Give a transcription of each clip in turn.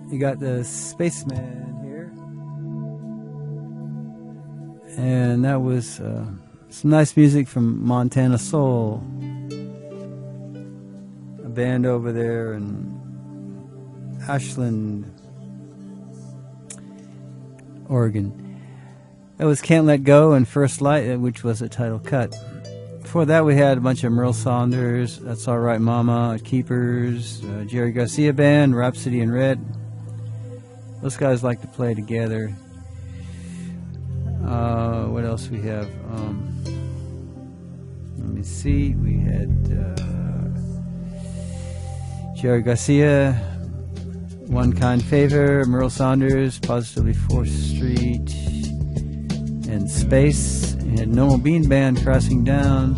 You got the Spaceman here. And that was some nice music from Montana Soul. A band over there in Ashland, Oregon. That was Can't Let Go and First Light, which was a title cut. Before that, we had a bunch of Merle Saunders, That's All Right Mama, Keepers, Jerry Garcia Band, Rhapsody in Red. Those guys like to play together. What else we have? Let me see. We had Jerry Garcia, One Kind Favor, Merle Saunders, Positively 4th Street, and Space. We had Normal Bean Band, Crossing Down,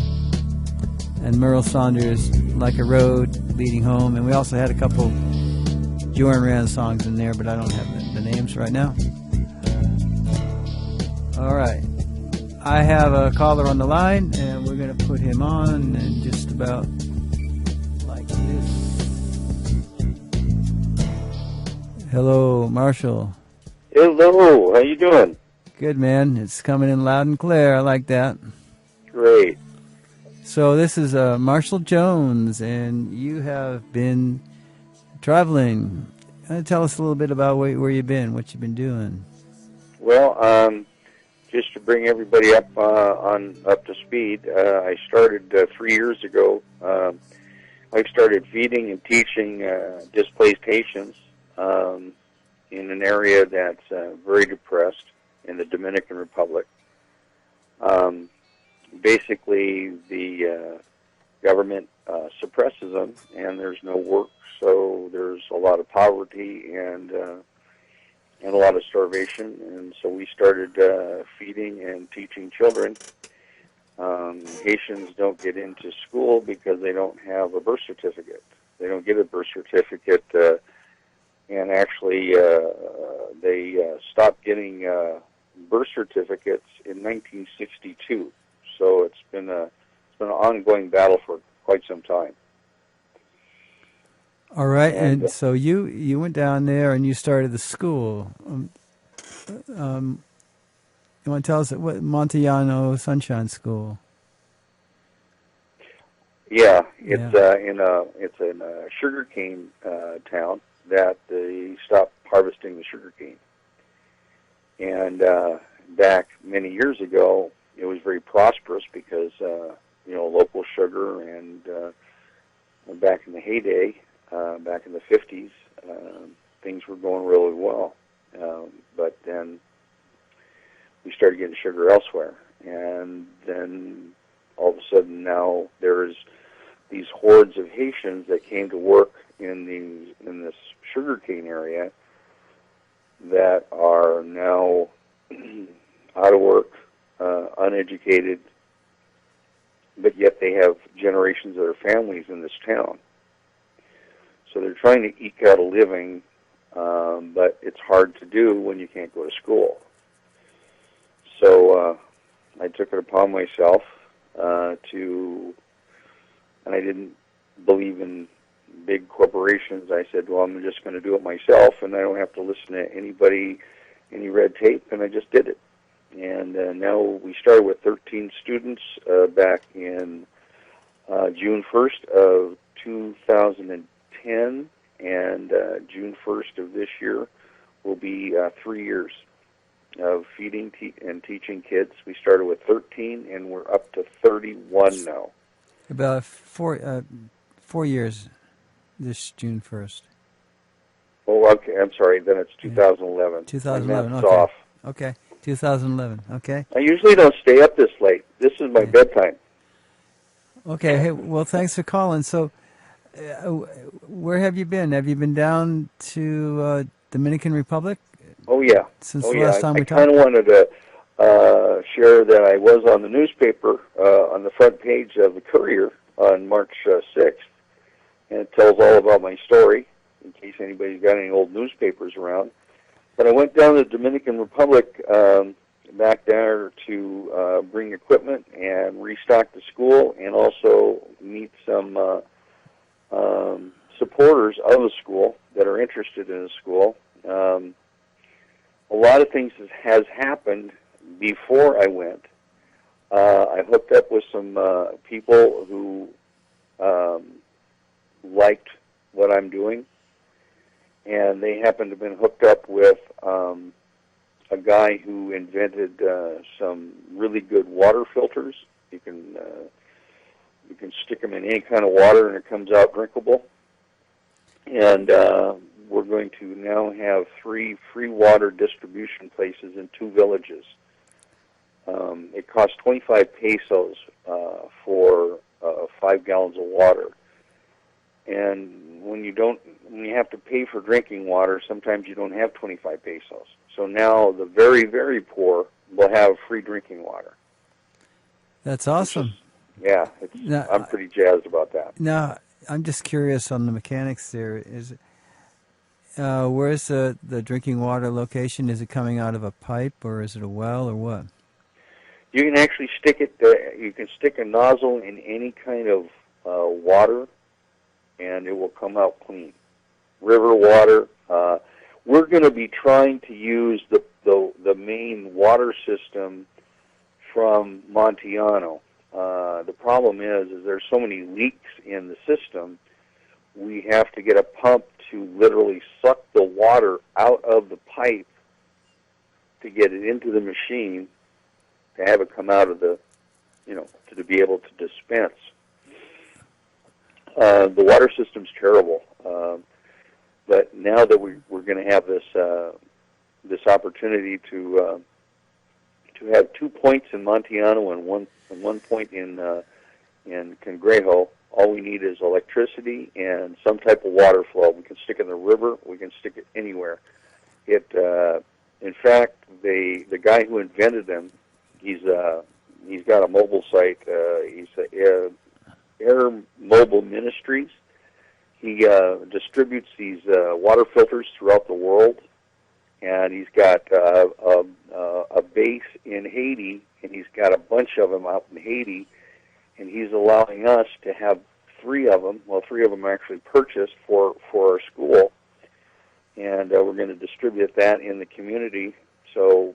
and Merle Saunders, Like a Road, Leading Home. And we also had a couple Joran Rand songs in there, but I don't have the names right now. All right. I have a caller on the line, and we're going to put him on in just about like this. Hello, Marshall. Hello. How you doing? Good, man. It's coming in loud and clear. I like that. Great. So this is Marshall Jones, and you have been traveling. Tell us a little bit about where you've been, what you've been doing. Well, just to bring everybody up to speed, I started 3 years ago. I started feeding and teaching displaced Haitians in an area that's very depressed in the Dominican Republic. Basically, the government suppresses them, and there's no work, so there's a lot of poverty and a lot of starvation. And so we started feeding and teaching children. Haitians don't get into school because they don't have a birth certificate. They don't get a birth certificate, and actually they stopped getting birth certificates in 1962. So it's been an ongoing battle for quite some time. All right, and so you went down there and you started the school. You want to tell us what Montellano Sunshine School? Yeah, it's in a sugarcane town that they stopped harvesting the sugarcane. And back many years ago, it was very prosperous because local sugar, and back in the heyday, back in the 50s, things were going really well. But then we started getting sugar elsewhere, and then all of a sudden now there's these hordes of Haitians that came to work in this sugarcane area that are now out of work, uneducated, but yet they have generations of their families in this town. So they're trying to eke out a living, but it's hard to do when you can't go to school. So I took it upon myself and I didn't believe in big corporations. I said, well, I'm just going to do it myself, and I don't have to listen to anybody, any red tape, and I just did it. And now we started with 13 students back in June 1st of 2010, and June 1st of this year will be 3 years of feeding and teaching kids. We started with 13, and we're up to 31 now. About 4 years this June 1st. Oh, okay. I'm sorry. Then it's 2011. 2011, okay. Off. Okay, 2011, okay. I usually don't stay up this late. This is my bedtime. Okay, hey, well, thanks for calling. So, where have you been? Have you been down to Dominican Republic? Oh, yeah. Since the last time we talked? I kind of wanted to share that I was on the newspaper on the front page of the Courier on March 6th, and it tells all about my story, in case anybody's got any old newspapers around. But I went down to the Dominican Republic back there to bring equipment and restock the school, and also meet some supporters of the school that are interested in the school. A lot of things has happened before I went. I hooked up with some people who liked what I'm doing, and they happened to have been hooked up with a guy who invented some really good water filters. You can stick them in any kind of water, and it comes out drinkable. And we're going to now have 3 free water distribution places in 2 villages. It costs 25 pesos for 5 gallons of water. And when you have to pay for drinking water, sometimes you don't have 25 pesos. So now the very, very poor will have free drinking water. That's awesome. Yeah, I'm pretty jazzed about that. Now, I'm just curious on the mechanics there. Where's the drinking water location? Is it coming out of a pipe, or is it a well, or what? You can actually stick it. You can stick a nozzle in any kind of water, and it will come out clean. River water. We're going to be trying to use the main water system from Montiano. The problem is there's so many leaks in the system, we have to get a pump to literally suck the water out of the pipe to get it into the machine to have it come out of the, to be able to dispense. The water system's terrible, but now that we're going to have this opportunity to have 2 points in Montiano and one point in Cangrejo, all we need is electricity and some type of water flow. We can stick it in the river. We can stick it anywhere. In fact, the guy who invented them, he's got a mobile site. He's Air Mobile Ministries. He distributes these water filters throughout the world, and he's got a base in Haiti, and he's got a bunch of them out in Haiti, and he's allowing us to have 3 of them. Well, 3 of them are actually purchased for our school, and we're going to distribute that in the community. So,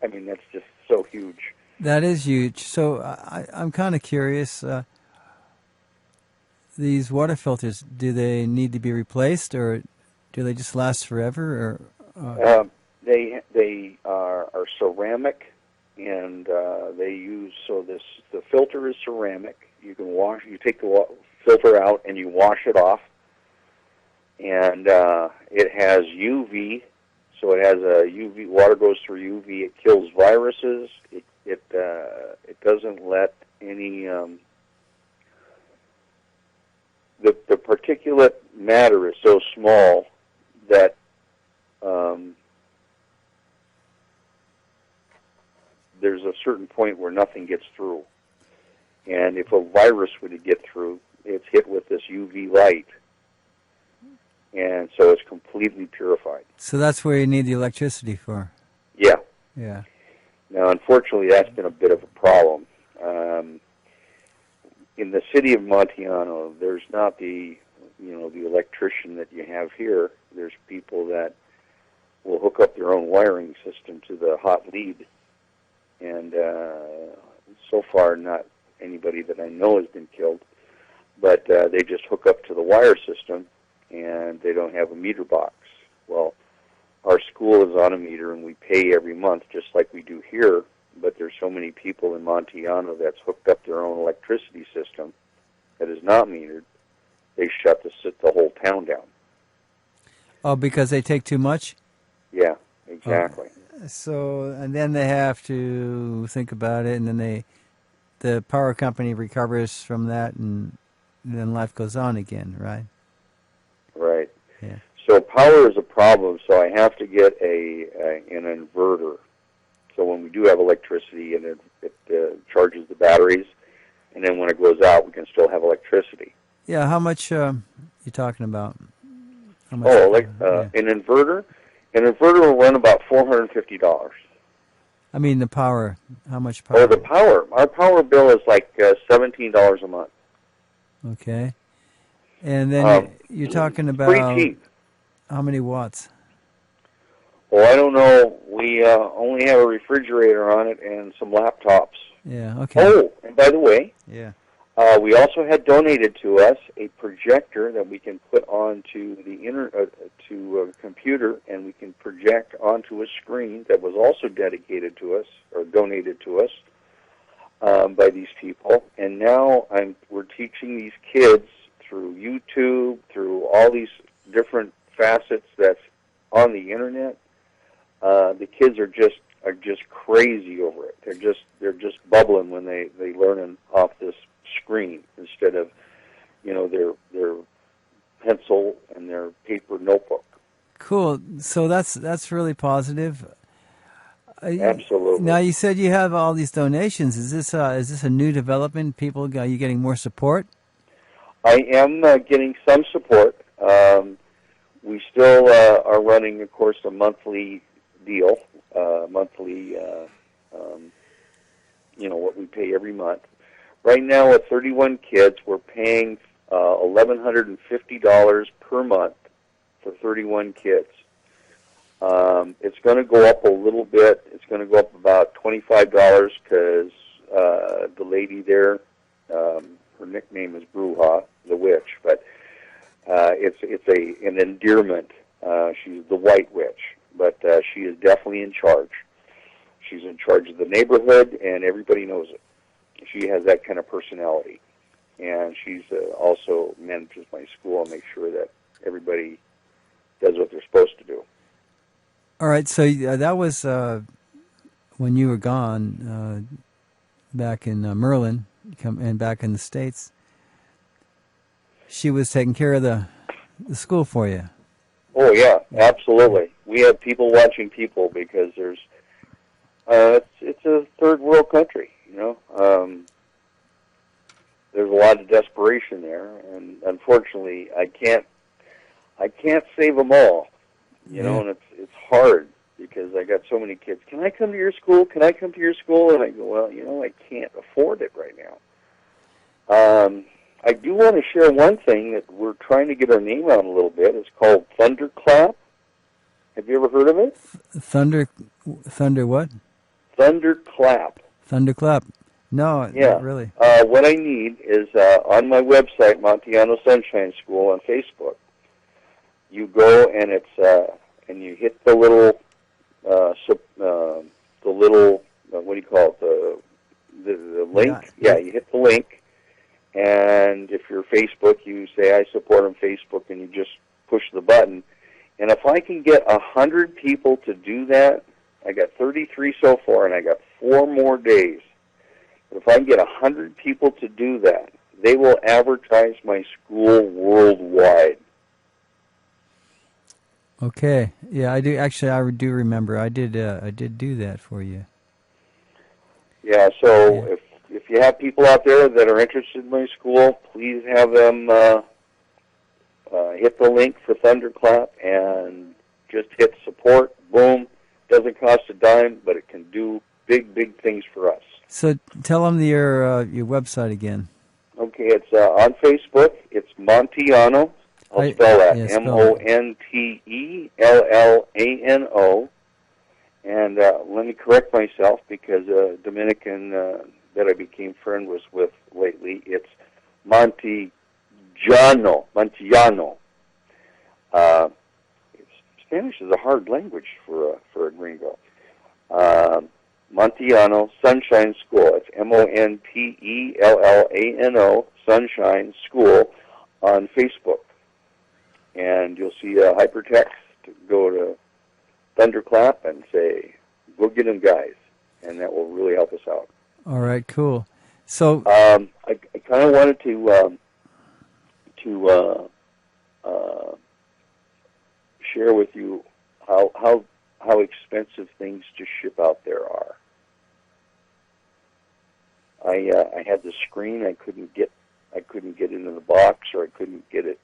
I mean, that's just so huge. That is huge. So I'm kind of curious. These water filters, do they need to be replaced, or do they just last forever? Or they are ceramic, and they use the filter is ceramic. You can wash. You take the filter out and you wash it off, and it has UV. So it has a UV. Water goes through UV. It kills viruses. It doesn't let any. The particulate matter is so small that there's a certain point where nothing gets through. And if a virus were to get through, it's hit with this UV light. And so it's completely purified. So that's where you need the electricity for? Yeah. Yeah. Now, unfortunately, that's been a bit of a problem. In the city of Montiano, there's not the electrician that you have here. There's people that will hook up their own wiring system to the hot lead. And so far, not anybody that I know has been killed. But they just hook up to the wire system, and they don't have a meter box. Well, our school is on a meter, and we pay every month just like we do here, but there's so many people in Montiano that's hooked up their own electricity system that is not metered, they shut the whole town down. Oh, because they take too much? Yeah, exactly. So, and then they have to think about it, and then the power company recovers from that, and then life goes on again, right? Right. Yeah. So power is a problem, so I have to get an inverter. So when we do have electricity, and it charges the batteries, and then when it goes out, we can still have electricity. Yeah, how much you talking about? How much, an inverter? An inverter will run about $450. I mean the power. How much power? Oh, the power. Our power bill is like $17 a month. Okay. And then you're talking about pretty cheap. How many watts? Well, I don't know. We only have a refrigerator on it and some laptops. Yeah, okay. Oh, and by the way, yeah, we also had donated to us a projector that we can put onto the to a computer, and we can project onto a screen that was also dedicated to us or donated to us by these people. And now we're teaching these kids through YouTube, through all these different facets that's on the internet. The kids are just crazy over it. They're just bubbling when they learn off this screen instead of their pencil and their paper notebook. Cool. So that's really positive. Absolutely. Now you said you have all these donations. Is this a new development? People, are you getting more support? I am getting some support. We still are running, of course, a monthly deal, monthly, what we pay every month. Right now, at 31 kids, we're paying $1,150 per month for 31 kids. It's going to go up a little bit. It's going to go up about $25 because the lady there, her nickname is Bruja, the witch, but it's an endearment. She's the white witch, but she is definitely in charge. She's in charge of the neighborhood, and everybody knows it. She has that kind of personality, and she's also manages my school and makes sure that everybody does what they're supposed to do. All right, so that was when you were gone back in Merlin and back in the States. She was taking care of the school for you. Oh, yeah, absolutely. We have people watching people because there's it's a third world country, there's a lot of desperation there, and unfortunately, I can't save them all, and it's hard because I got so many kids. Can I come to your school? Can I come to your school? And I go, well, I can't afford it right now. I do want to share one thing that we're trying to get our name out a little bit. It's called Thunderclap. Have you ever heard of it? Thunder what? Thunderclap. Thunderclap. No, not really. What I need is on my website, Montiano Sunshine School on Facebook. You go and it's and you hit the little what do you call it? The link. Yeah, you hit the link, and if you're Facebook, you say I support on Facebook, and you just push the button. And if I can get 100 people to do that, I got 33 so far, and I got 4 more days. But if I can get 100 people to do that, they will advertise my school worldwide. Okay. Yeah, I do. Actually, I do remember. I did do that for you. Yeah. So if you have people out there that are interested in my school, please have them hit the link for Thunderclap and just hit support. Boom. Doesn't cost a dime, but it can do big things for us. So tell them your website again. Okay, it's on Facebook. It's Montiano. I'll spell that, Montellano. And let me correct myself because a Dominican that I became friend with lately, it's Montillano. Spanish is a hard language for a gringo. Montiano Sunshine School. It's Montellano Sunshine School on Facebook. And you'll see a hypertext. Go to Thunderclap and say, "Go get them, guys," and that will really help us out. All right, cool. So I kind of wanted to share with you how expensive things to ship out there are. I had the screen. I couldn't get into the box, or I couldn't get it,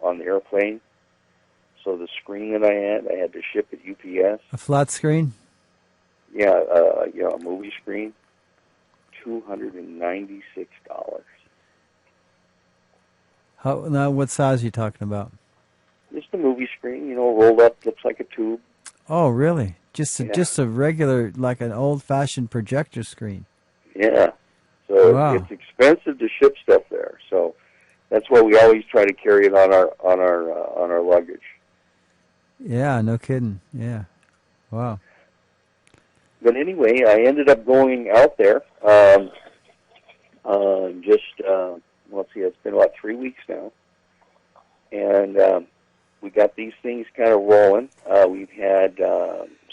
on the airplane. So the screen that I had to ship at UPS. A flat screen? Yeah, a movie screen. $296. Now, what size are you talking about? Just a movie screen, you know, rolled up, looks like a tube. Oh, really? Just a regular, like an old-fashioned projector screen. Yeah. So wow. It's expensive to ship stuff there. So that's why we always try to carry it on our luggage. Yeah, no kidding. Yeah. Wow. But anyway, I ended up going out there. Let's see, it's been about 3 weeks now, and we got these things kind of rolling. We've had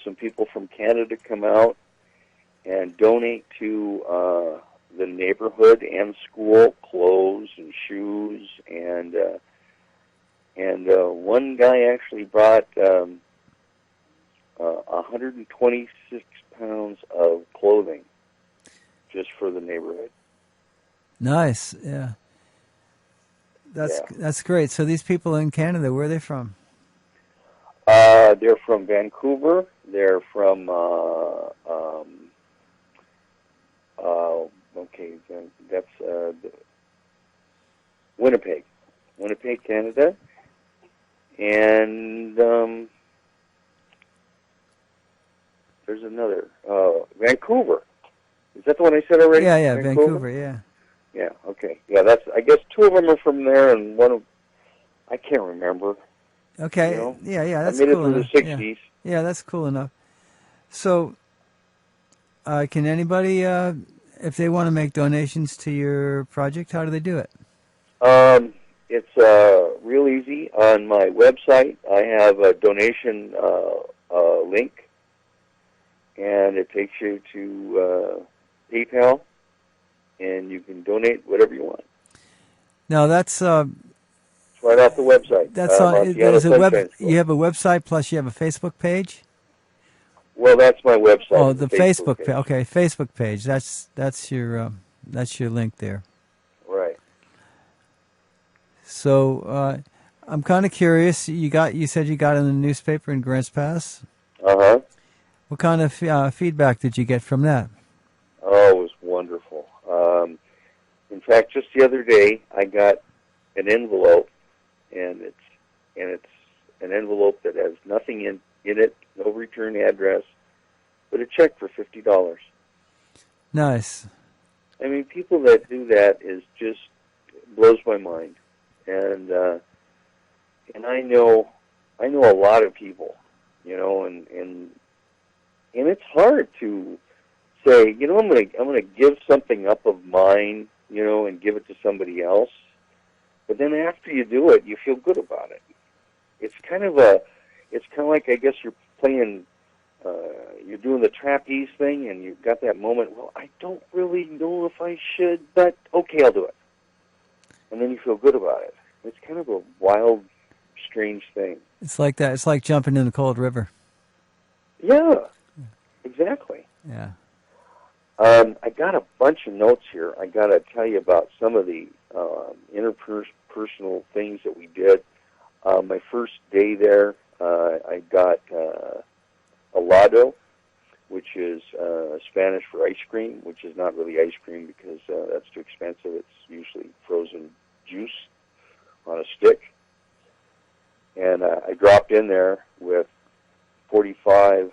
some people from Canada come out and donate to the neighborhood and school clothes and shoes, and one guy actually brought 126 pounds of clothing just for the neighborhood. Nice, yeah. That's great. So these people in Canada, where are they from? They're from Vancouver. They're from that's Winnipeg, Canada, and there's another Vancouver. Is that the one I said already? Yeah, Vancouver, yeah. Yeah, okay. Yeah, I guess two of them are from there, and I can't remember. Okay, you know? yeah, that's cool. I made cool it through enough. the 60s. Yeah, that's cool enough. So, can anybody, if they want to make donations to your project, how do they do it? It's real easy. On my website, I have a donation link, and it takes you to PayPal, and you can donate whatever you want. Now that's it's right off the website. That's you have a website plus you have a Facebook page. Well, that's my website. Oh, the Facebook page. Okay, Facebook page. That's your link there. Right. So I'm kind of curious. You said you got in the newspaper in Grants Pass. Uh-huh. What kind of feedback did you get from that? Oh, it was wonderful. In fact, just the other day, I got an envelope, and it's an envelope that has nothing in it, no return address, but a check for $50. Nice. I mean, people that do that just blows my mind, and I know a lot of people, you know, and it's hard to say, you know, I'm gonna give something up of mine, you know, and give it to somebody else. But then after you do it, you feel good about it. It's kind of like, I guess you're playing, you're doing the trapeze thing, and you've got that moment. Well, I don't really know if I should, but okay, I'll do it. And then you feel good about it. It's kind of a wild, strange thing. It's like that. It's like jumping in a cold river. Yeah, exactly. Yeah. I got a bunch of notes here. I got to tell you about some of the interpersonal things that we did. My first day there, I got helado, which is Spanish for ice cream, which is not really ice cream because that's too expensive. It's usually frozen juice on a stick. And I dropped in there with 45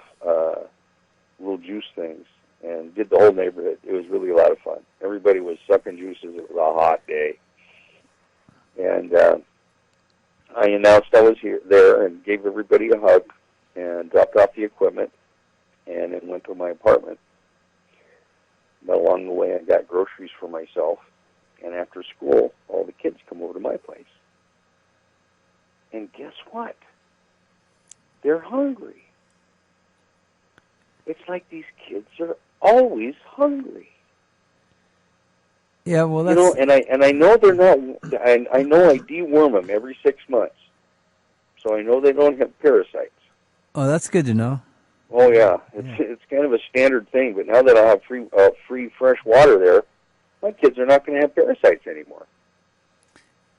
little juice things and did the whole neighborhood. It was really a lot of fun. Everybody was sucking juices. It was a hot day. And I announced I was there and gave everybody a hug and dropped off the equipment and then went to my apartment. But along the way, I got groceries for myself. And after school, all the kids come over to my place. And guess what? They're hungry. It's like these kids are always hungry. Yeah, well, that's... You know, and I know they're not... I know I deworm them every 6 months. So I know they don't have parasites. Oh, that's good to know. Oh, yeah. It's kind of a standard thing. But now that I have free fresh water there, my kids are not going to have parasites anymore.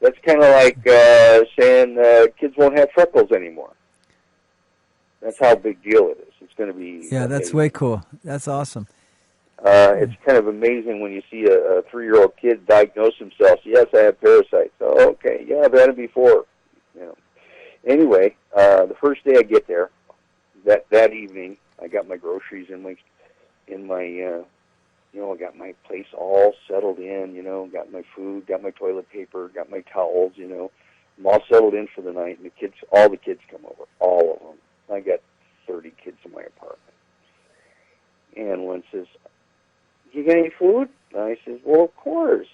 That's kind of like saying kids won't have freckles anymore. That's how big deal it is. It's going to be... Yeah, that's way cool. That's awesome. It's kind of amazing when you see a 3-year-old kid diagnose himself. Yes, I have parasites. Oh, okay, yeah, I've had it before. You know. Anyway, the first day I get there, that evening, I got my groceries in my I got my place all settled in. Got my food, got my toilet paper, got my towels. I'm all settled in for the night, and all the kids come over, all of them. I got 30 kids in my apartment, and one says, "You got any food?" And I says, "Well, of course."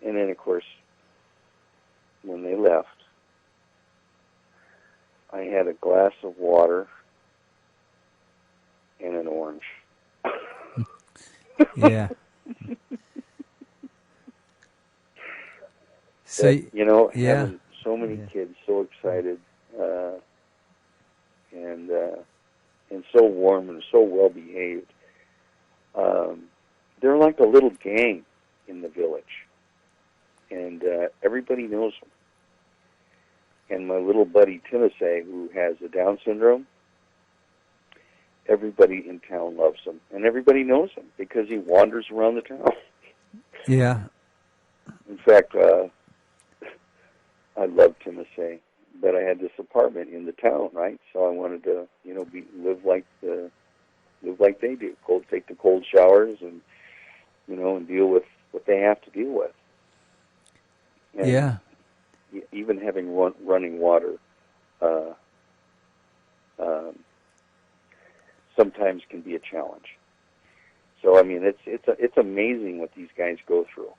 And then, of course, when they left, I had a glass of water and an orange. Yeah. So having so many kids so excited and so warm and so well behaved. They're like a little gang in the village, and everybody knows them. And my little buddy Timothy, who has the Down syndrome, everybody in town loves him, and everybody knows him because he wanders around the town. Yeah. In fact, I love Timothy, but I had this apartment in the town, right? So I wanted to, live like they do, take the cold showers, and and deal with what they have to deal with. And yeah. Even having running water sometimes can be a challenge. So I mean, it's amazing what these guys go through.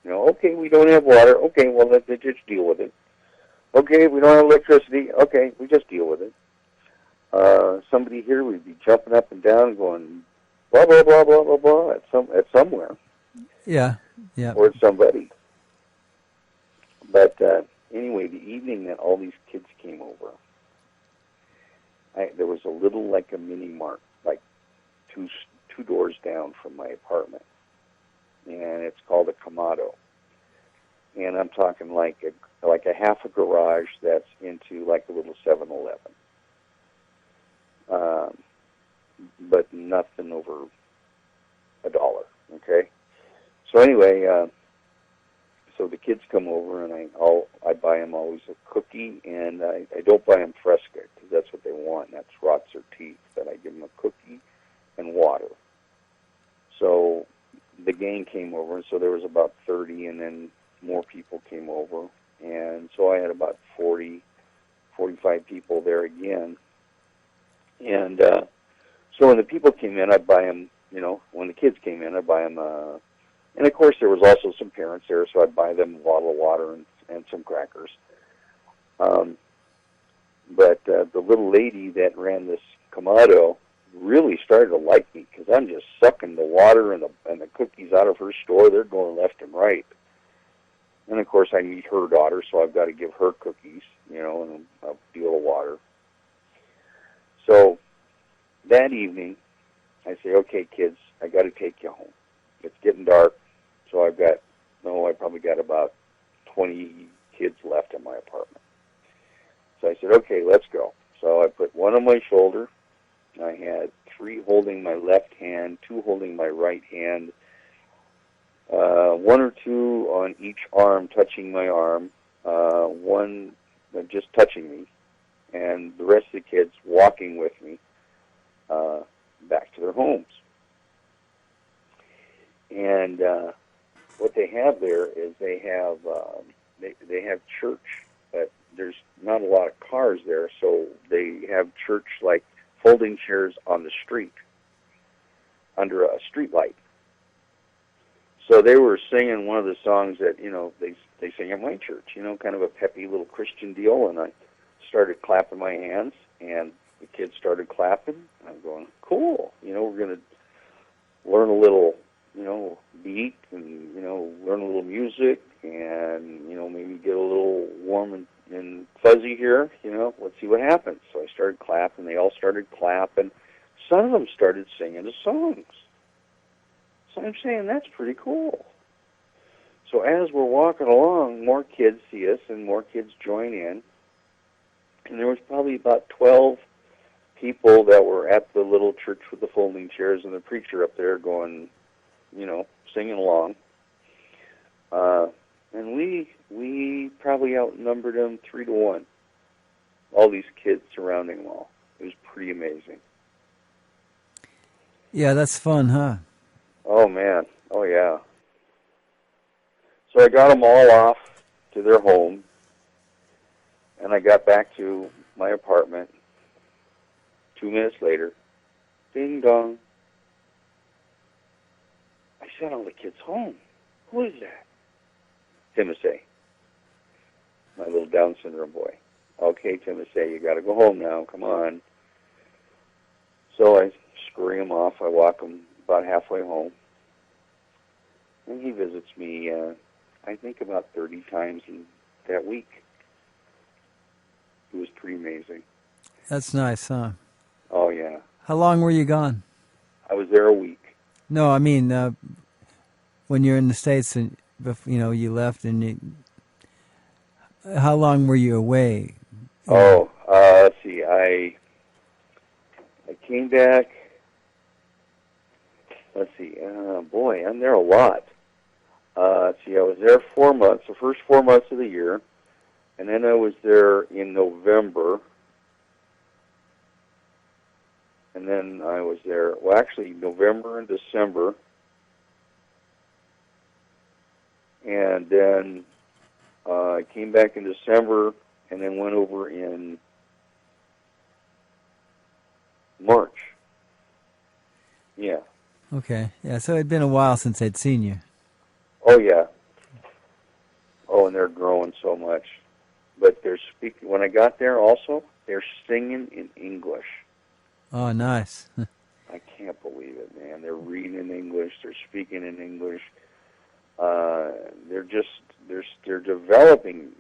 Okay, we don't have water. Okay, well, let's just deal with it. Okay, we don't have electricity. Okay, we just deal with it. Somebody here would be jumping up and down, going blah blah blah blah blah blah at somewhere. Yeah, yeah. Or at somebody. But anyway, the evening that all these kids came over, there was a little, like a mini mart, like two doors down from my apartment, and it's called a Kamado. And I'm talking like a half a garage that's into like a little 7-Eleven. But nothing over $1, okay? So anyway, so the kids come over, and I buy them always a cookie, and I don't buy them Fresca, because that's what they want, and that's rots their teeth, but I give them a cookie and water. So the gang came over, and so there was about 30, and then more people came over, and so I had about 40, 45 people there again. And so when the people came in, I'd buy them, when the kids came in, I'd buy them, and of course there was also some parents there, so I'd buy them a bottle of water and some crackers. But the little lady that ran this Kamado really started to like me, because I'm just sucking the water and the cookies out of her store. They're going left and right. And of course I meet her daughter, so I've got to give her cookies, and a deal of water. So that evening, I say, okay, kids, I got to take you home. It's getting dark, so I probably got about 20 kids left in my apartment. So I said, okay, let's go. So I put one on my shoulder. I had 3 holding my left hand, 2 holding my right hand, 1 or 2 on each arm touching my arm, 1 just touching me, and the rest of the kids walking with me back to their homes. And what they have there is they have church, but there's not a lot of cars there, so they have church like folding chairs on the street under a street light. So they were singing one of the songs that they sing at my church, kind of a peppy little Christian deal, and I started clapping my hands, and the kids started clapping. I'm going, cool, we're going to learn a little, beat, and learn a little music, and maybe get a little warm and fuzzy here. Let's see what happens. So I started clapping. They all started clapping. Some of them started singing the songs. So I'm saying, that's pretty cool. So as we're walking along, more kids see us, and more kids join in. And there was probably about 12 people that were at the little church with the folding chairs and the preacher up there going, singing along. And we probably outnumbered them 3-1. All these kids surrounding them all. It was pretty amazing. Yeah, that's fun, huh? Oh, man. Oh, yeah. So I got them all off to their home, and I got back to my apartment 2 minutes later. Ding dong. I sent all the kids home. Who is that? Timothy, my little Down syndrome boy. Okay, Timothy, you got to go home now. Come on. So I scurry him off. I walk him about halfway home. And he visits me, I think, about 30 times in that week. It was pretty amazing. That's nice, huh? Oh, yeah. How long were you gone? I was there a week. No, I mean, when you're in the States and, you left and how long were you away? Let's see. I came back. Let's see. Boy, I'm there a lot. Let's see. I was there 4 months, the first 4 months of the year, and then I was there in November, and then I was there. Well, actually, November and December, and then I came back in December, and then went over in March. Yeah. Okay. Yeah, so it had been a while since I'd seen you. Oh, yeah. Oh, and they're growing so much. But they're speaking, when I got there also, they're singing in English. Oh, nice. I can't believe it, man. They're reading in English, they're speaking in English. They're developing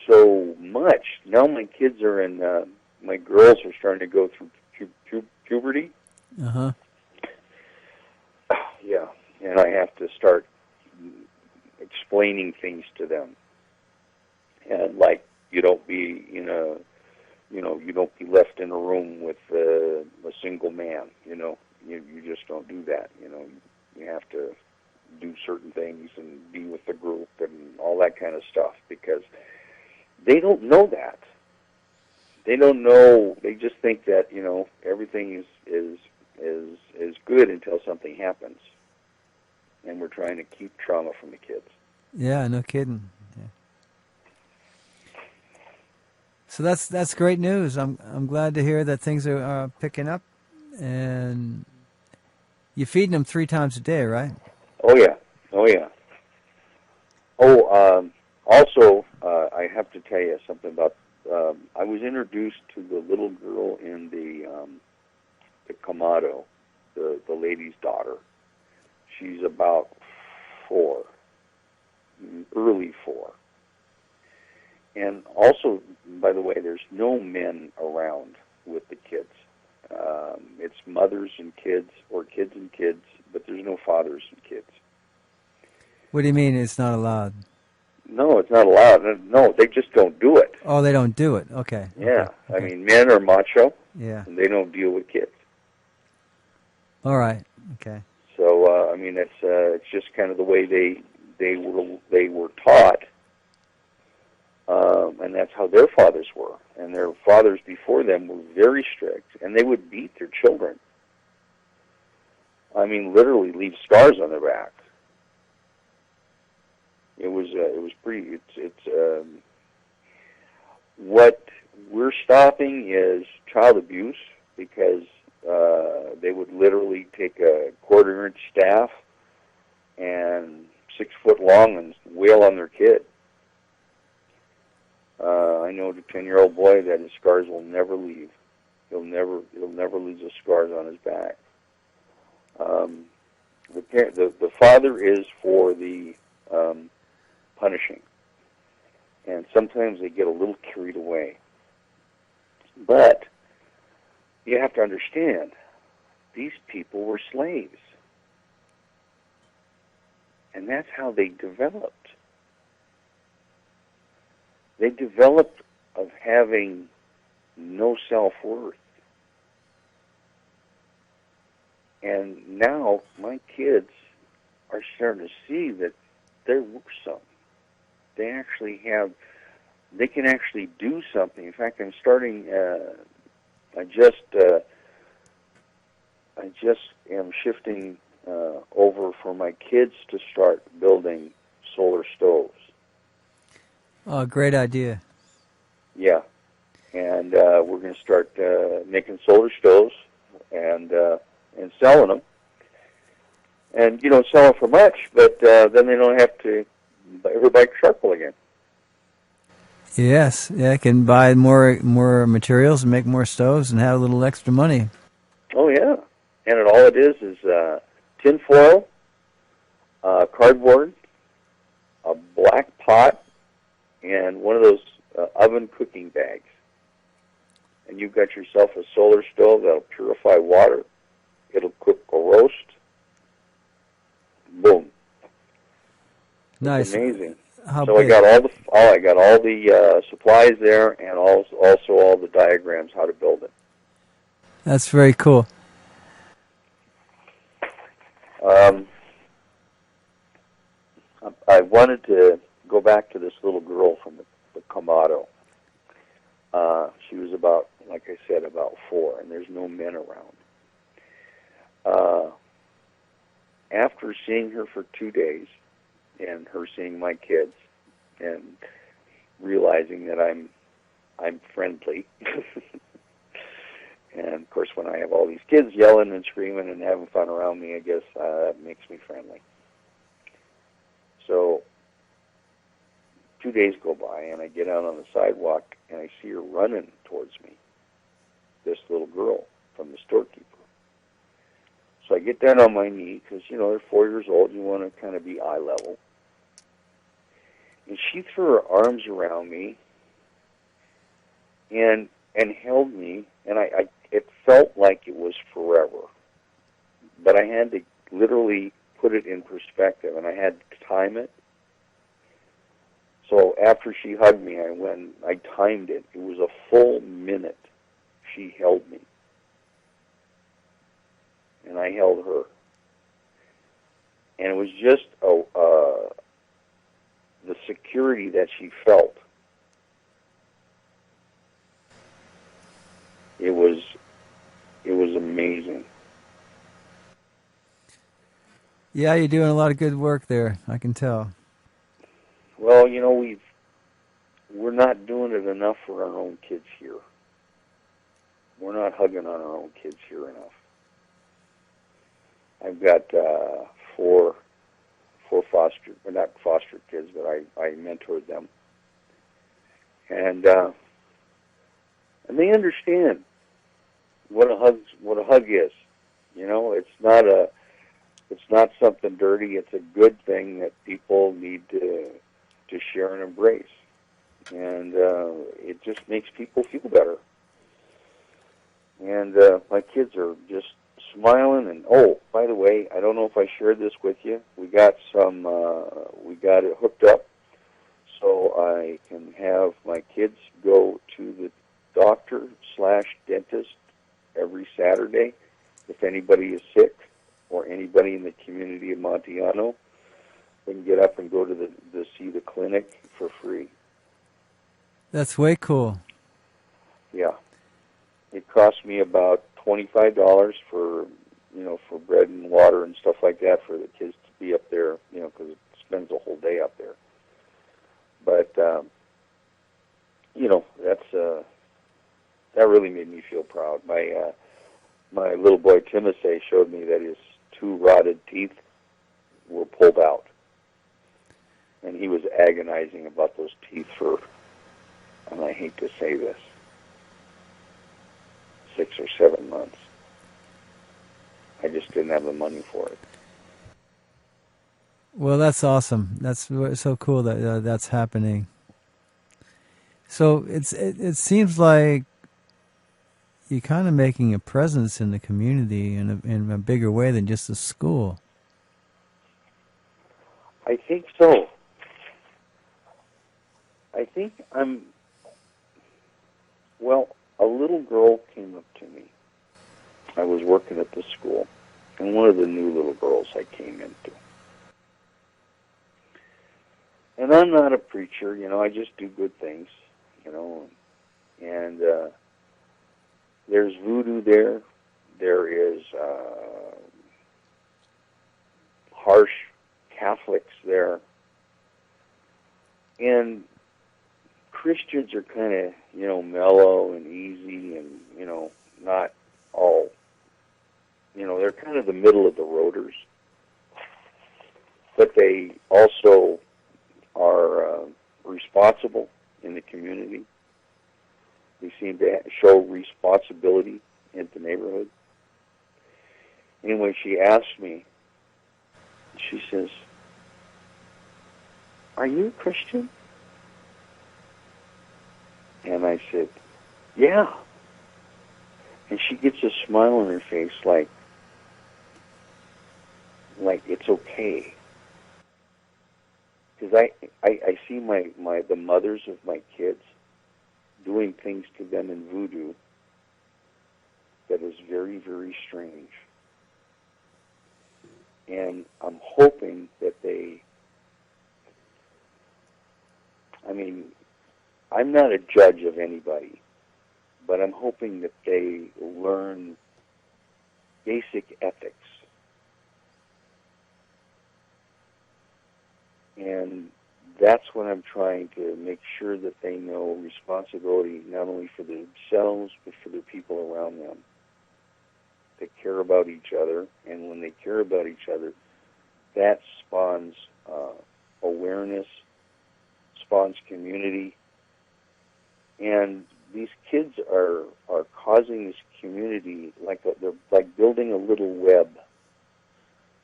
so much. Now my kids are in, my girls are starting to go through puberty. Uh-huh. Yeah, and I have to start explaining things to them. And like, you don't be left in a room with a single man, you just don't do that, you have to do certain things and be with the group and all that kind of stuff, because they don't know that. They don't know, they just think that, everything is good until something happens. And we're trying to keep trauma from the kids. Yeah, no kidding. Yeah. So that's great news. I'm glad to hear that things are picking up, and you're feeding them 3 times a day, right? Oh yeah. Also, I have to tell you something about. I was introduced to the little girl in the Kamado, the lady's daughter. She's about 4, early 4. And also, by the way, there's no men around with the kids. It's mothers and kids, or kids and kids, but there's no fathers and kids. What do you mean it's not allowed? No, it's not allowed. No, they just don't do it. Oh, they don't do it. Okay. Yeah. Okay. I mean, men are macho. Yeah. And they don't deal with kids. All right. Okay. So, it's just kind of the way they were taught. And that's how their fathers were. And their fathers before them were very strict, and they would beat their children. I mean, literally leave scars on their back. It was pretty. What we're stopping is child abuse, because they would literally take a 1/4-inch staff and 6 foot long and wail on their kid. I know the 10-year-old boy that his scars will never leave. He'll never lose the scars on his back. The father is for the punishing, and sometimes they get a little carried away. But you have to understand, these people were slaves, and that's how they developed. They developed of having no self-worth. And now my kids are starting to see that they're worth something. They can actually do something. In fact, I'm starting, I just am shifting over for my kids to start building solar stoves. Oh, great idea. Yeah. And we're going to start making solar stoves and selling them. And you don't sell them for much, but then they don't have to ever buy charcoal again. Yes, yeah, I can buy more materials and make more stoves and have a little extra money. Oh yeah, and all it is tin foil, cardboard, a black pot, and one of those oven cooking bags. And you've got yourself a solar stove that'll purify water. It'll cook a roast. Boom. Nice. It's amazing. How so big? I got all the supplies there, and also all the diagrams how to build it. That's very cool. I wanted to go back to this little girl from the Kamado. She was about, like I said, about 4, and there's no men around. After seeing her for 2 days, and her seeing my kids, and realizing that I'm friendly, and of course when I have all these kids yelling and screaming and having fun around me, I guess that makes me friendly. So 2 days go by, and I get out on the sidewalk, and I see her running towards me, this little girl from the storekeeper. So I get down on my knee, because, they're 4 years old, you want to kind of be eye level. And she threw her arms around me and held me, and it felt like it was forever. But I had to literally put it in perspective, and I had to time it. So after she hugged me, I timed it. It was a full minute she held me. And I held her. And it was just the security that she felt. It was amazing. Yeah, you're doing a lot of good work there, I can tell. Well, we're not doing it enough for our own kids here. We're not hugging on our own kids here enough. I've got four not foster kids, but I mentored them, and they understand what a hug is. It's not something dirty. It's a good thing that people need to share and embrace, and it just makes people feel better. And my kids are just smiling. And by the way, I don't know if I shared this with you. We got it hooked up so I can have my kids go to the doctor/dentist every Saturday if anybody is sick or anybody in the community of Montiano. They can get up and go to see the clinic for free. That's way cool. Yeah. It cost me about $25 for bread and water and stuff like that for the kids to be up there, because it spends the whole day up there. But, that really made me feel proud. My little boy Timothy showed me that his 2 rotted teeth were pulled out. And he was agonizing about those teeth for, and I hate to say this, 6 or 7 months. I just didn't have the money for it. Well, that's awesome. That's so cool that that's happening. So it seems like you're kind of making a presence in the community in a bigger way than just a school. I think so. I think a little girl came up to me. I was working at the school, and one of the new little girls I came into. And I'm not a preacher, I just do good things, and there's voodoo there. There is harsh Catholics there. And Christians are kind of, mellow and easy and, not all, they're kind of the middle of the roaders. But they also are responsible in the community. They seem to show responsibility in the neighborhood. Anyway, she asked me, she says, "Are you a Christian?" And I said, "Yeah." And she gets a smile on her face like it's okay. Because I see the mothers of my kids doing things to them in voodoo that is very, very strange. And I'm hoping that I'm not a judge of anybody, but I'm hoping that they learn basic ethics. And that's what I'm trying to make sure that they know responsibility not only for themselves, but for the people around them. They care about each other, and when they care about each other, that spawns awareness, spawns community, and these kids are causing this community they're like building a little web.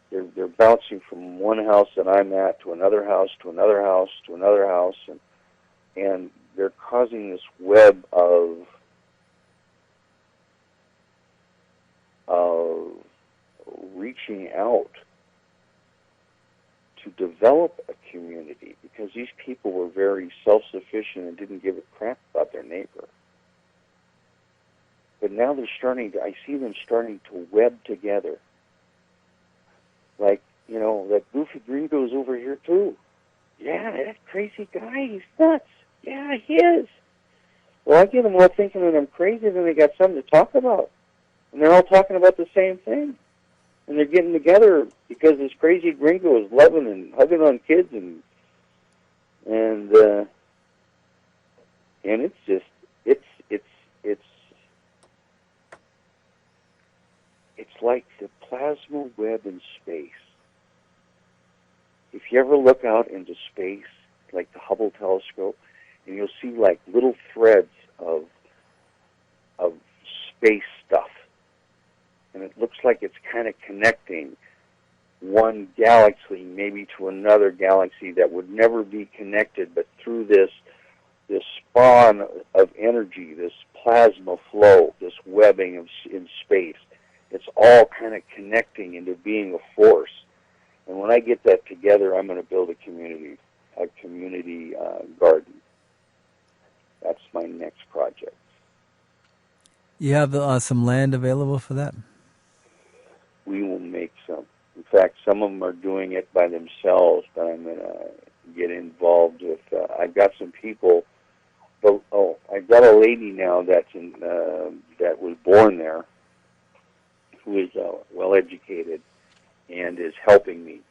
They're bouncing from one house that I'm at to another house, to another house, to another house, and they're causing this web of reaching out to develop a community, because these people were very self-sufficient and didn't give a crap about their neighbor. But now I see them starting to web together. Like, that goofy gringo's over here too. Yeah, that crazy guy, he's nuts. Yeah, he is. Well, I get them all thinking that I'm crazy, then they got something to talk about. And they're all talking about the same thing. And they're getting together because this crazy gringo is loving and hugging on kids, and it's just it's like the plasma web in space. If you ever look out into space, like the Hubble telescope, and you'll see like little threads of space stuff. And it looks like it's kind of connecting one galaxy maybe to another galaxy that would never be connected, but through this spawn of energy, this plasma flow, this webbing in space, it's all kind of connecting into being a force. And when I get that together, I'm going to build a community garden. That's my next project. You have some land available for that? We will make some. In fact, some of them are doing it by themselves, but I'm going to get involved with. I've got some people. I've got a lady now that was born there, who is well educated and is helping me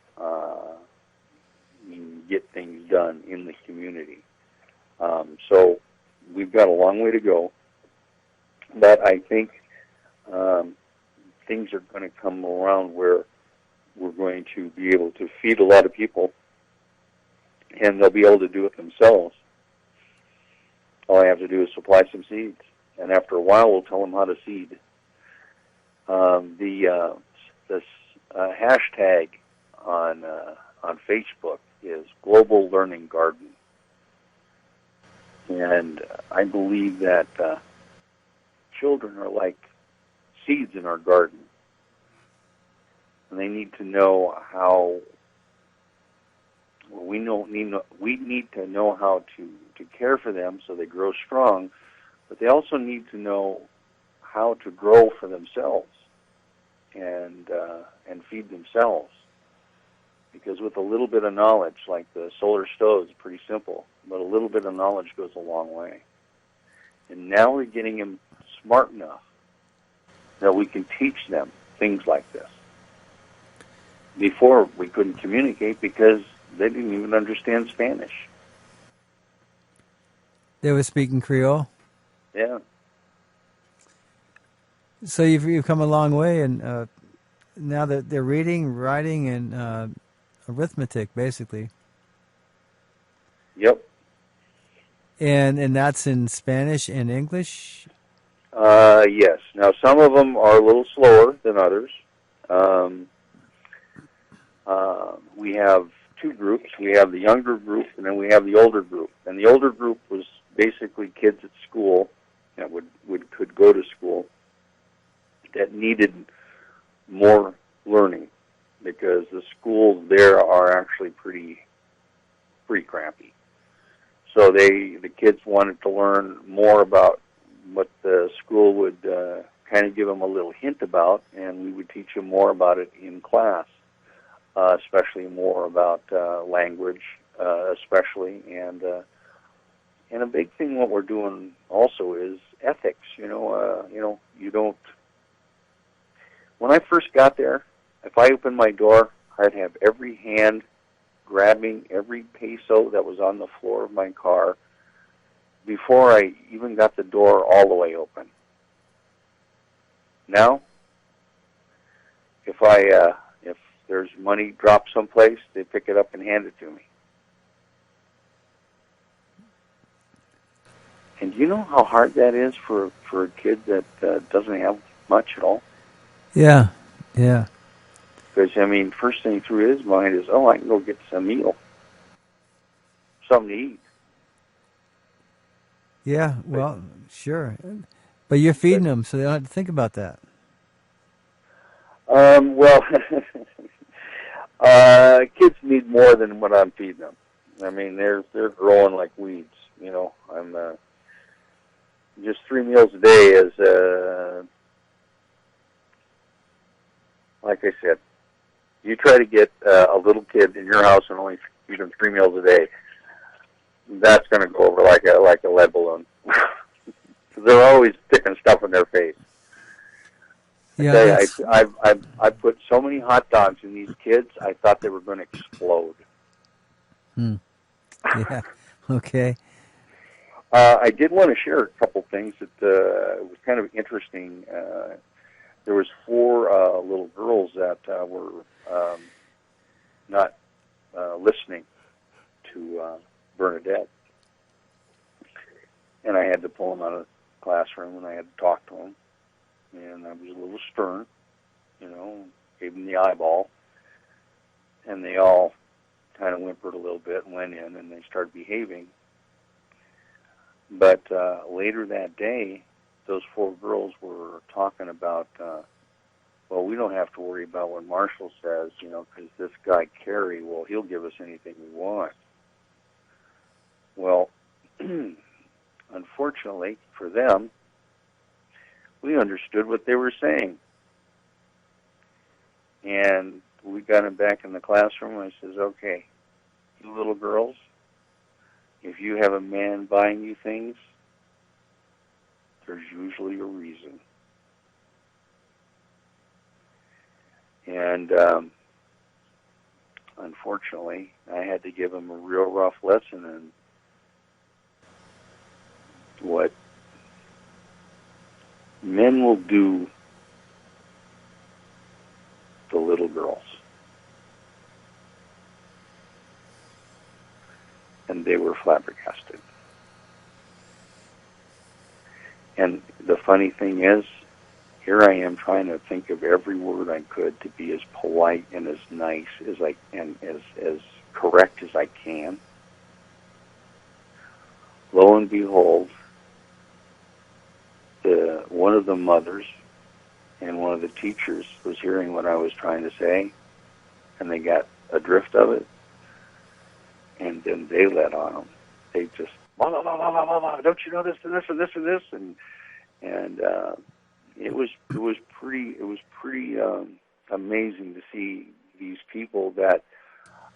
get things done in the community. So we've got a long way to go, but I think things are going to come around where we're going to be able to feed a lot of people, and they'll be able to do it themselves. All I have to do is supply some seeds, and after a while, we'll tell them how to seed. This hashtag on Facebook is Global Learning Garden, and I believe that children are like seeds in our garden, and they need to know how. We need to know how to care for them so they grow strong, but they also need to know how to grow for themselves and feed themselves. Because with a little bit of knowledge, like the solar stove is pretty simple, but a little bit of knowledge goes a long way. And now we're getting them smart enough that we can teach them things like this. Before, we couldn't communicate because they didn't even understand Spanish. They were speaking Creole? Yeah. So you've come a long way, and now that they're reading, writing, and arithmetic, basically. Yep. And that's in Spanish and English? Yes. Now, some of them are a little slower than others. We have two groups. We have the younger group, and then we have the older group. And the older group was basically kids at school that could go to school that needed more learning, because the schools there are actually pretty crappy. So the kids wanted to learn more about what the school would kind of give them a little hint about, and we would teach them more about it in class, especially more about language, especially, and a big thing what we're doing also is ethics. You don't. When I first got there, if I opened my door, I'd have every hand grabbing every peso that was on the floor of my car before I even got the door all the way open. Now, if there's money dropped someplace, they pick it up and hand it to me. And do you know how hard that is for a kid that doesn't have much at all? Yeah, yeah. Because, first thing through his mind is, I can go get some meal, something to eat. Yeah, well, sure. But you're feeding them, so they don't have to think about that. Kids need more than what I'm feeding them. They're growing like weeds. I'm just 3 meals a day is, like I said, you try to get a little kid in your house and only feed them 3 meals a day, that's going to go over like a lead balloon. They're always sticking stuff in their face. Yeah, I put so many hot dogs in these kids, I thought they were going to explode. Yeah, okay. I did want to share a couple things that was kind of interesting. There was 4 little girls that were not listening to Bernadette, and I had to pull them out of the classroom, and I had to talk to them, and I was a little stern, gave them the eyeball, and they all kind of whimpered a little bit and went in, and they started behaving. But later that day, those 4 girls were talking about, we don't have to worry about what Marshall says, because this guy Kerry, he'll give us anything we want. Well, unfortunately for them, we understood what they were saying. And we got them back in the classroom, and I says, okay, you little girls, if you have a man buying you things, there's usually a reason. And unfortunately, I had to give him a real rough lesson in what men will do to little girls. And they were flabbergasted. And the funny thing is, here I am trying to think of every word I could to be as polite and as nice as and as correct as I can. Lo and behold, one of the mothers and one of the teachers was hearing what I was trying to say, and they got a drift of it, and then they let on them. They just blah, blah, blah, blah, blah, blah, blah. Don't you know this and this and this and this? And it was pretty amazing to see these people that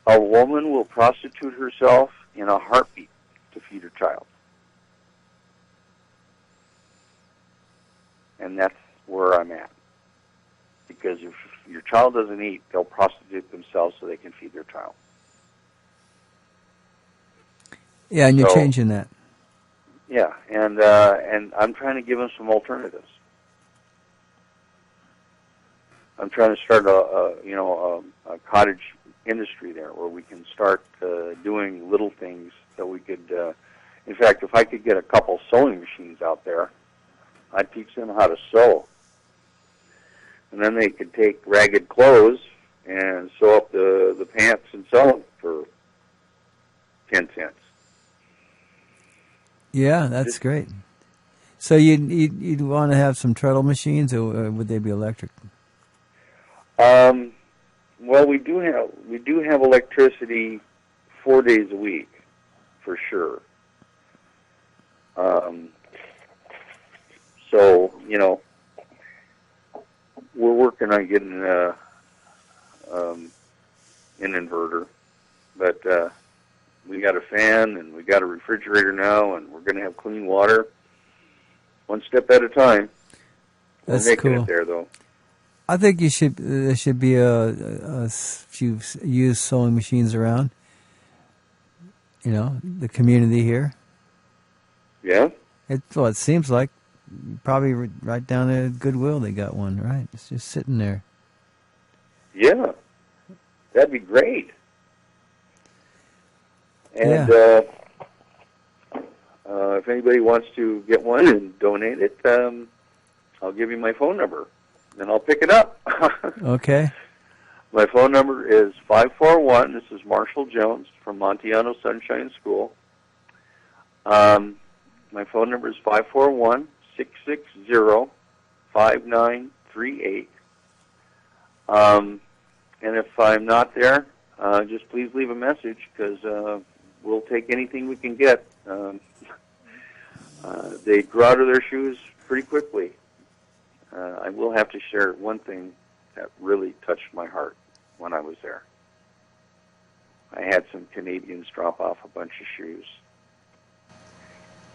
a woman will prostitute herself in a heartbeat to feed her child. And that's where I'm at. Because if your child doesn't eat, they'll prostitute themselves so they can feed their child. Yeah, and you're changing that. Yeah, and I'm trying to give them some alternatives. I'm trying to start a cottage industry there where we can start doing little things that we could. In fact, if I could get a couple sewing machines out there, I'd teach them how to sew, and then they could take ragged clothes and sew up the pants and sell them for 10 cents. Yeah, that's great. So you'd want to have some treadle machines, or would they be electric? Well, we do have electricity 4 days a week, for sure. So we're working on getting an inverter, but we got a fan and we got a refrigerator now, and we're going to have clean water. One step at a time. That's we're making cool. It there, though. I think there should be a few used sewing machines around. The community here. Yeah. It seems like probably right down there at Goodwill they got one, right? It's just sitting there. Yeah, that'd be great. And if anybody wants to get one and donate it, I'll give you my phone number, and I'll pick it up. Okay. My phone number is 541. This is Marshall Jones from Montiano Sunshine School. My phone number is 541-660-5938. And if I'm not there, just please leave a message, because we'll take anything we can get. They grow out of their shoes pretty quickly. I will have to share one thing that really touched my heart when I was there. I had some Canadians drop off a bunch of shoes,